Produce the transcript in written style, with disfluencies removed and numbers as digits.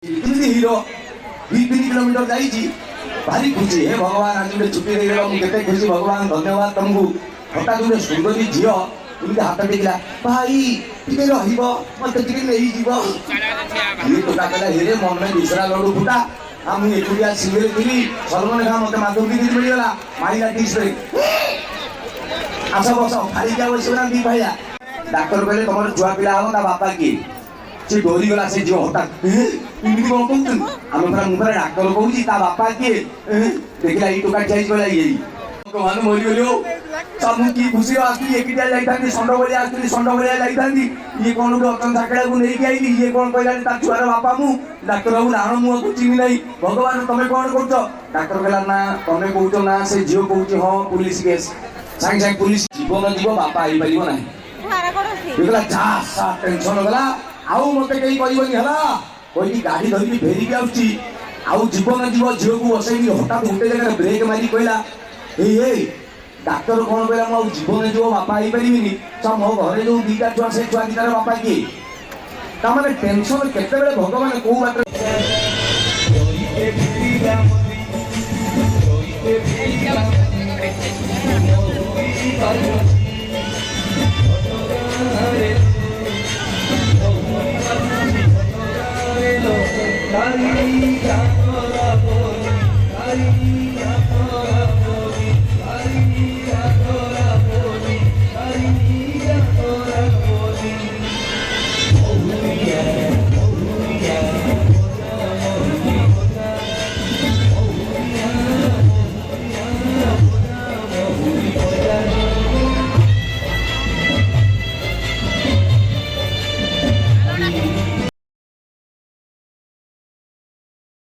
हिरो 2-3 kilometre जाइए भारी खुशी हे भगवान आज गोटे छुट्टी देते खुशी भगवान धन्यवाद तुमको हठात गोटे सुंदरी झील एमती हाथ टेकला भाई टे मत टोका कहला हे मन में दूसरा लडू फुटा मुझे एकुटिया सिंगल थी सलमान खान मत माधव दी मिलगला मारिला टीस आस बस खाली क्या बस दी भाइया डाक्तर कहले तुम छुआ पिला हम बापा किए से डोरी गला से जो हठात इमती कौन कहते आम पूरा मुझे डाक्तर कहूँ बापा किए देखला ये टोका चाइज गला ये मान मरीगल सब की खुशी आसती एकिटिया जाती षंड भाया आसती षंड भाया जाती ये कौन गोटे अचन झाकड़ा को लेकिन आई ये कौन कहला छुआर बापा मु डाक्तर बाबू राण मुह को चिन्ह नहीं भगवान तुम्हें कौन कर डाक्तर कहला ना तुम्हें कौच ना से झील कहूँ हाँ पुलिस केस सागे सागे पुलिस जीवन जीव बापा आई पार ना जा टेंशन गला आउ मत कहीं कहबनी है कही गाड़ी धरिकी फेरिकी आउची आउ जीवन जीव झील को बसई हठात गोटे जगह ब्रेक मारी कहला ए डाक्तर कौन कहला मु जीवन जीव बापा आई पारिनी सब मो घर जो दीटा छुआ से छुआ दीटार बापा किए ताने टेंशन केते बेले भगवान को बात Kali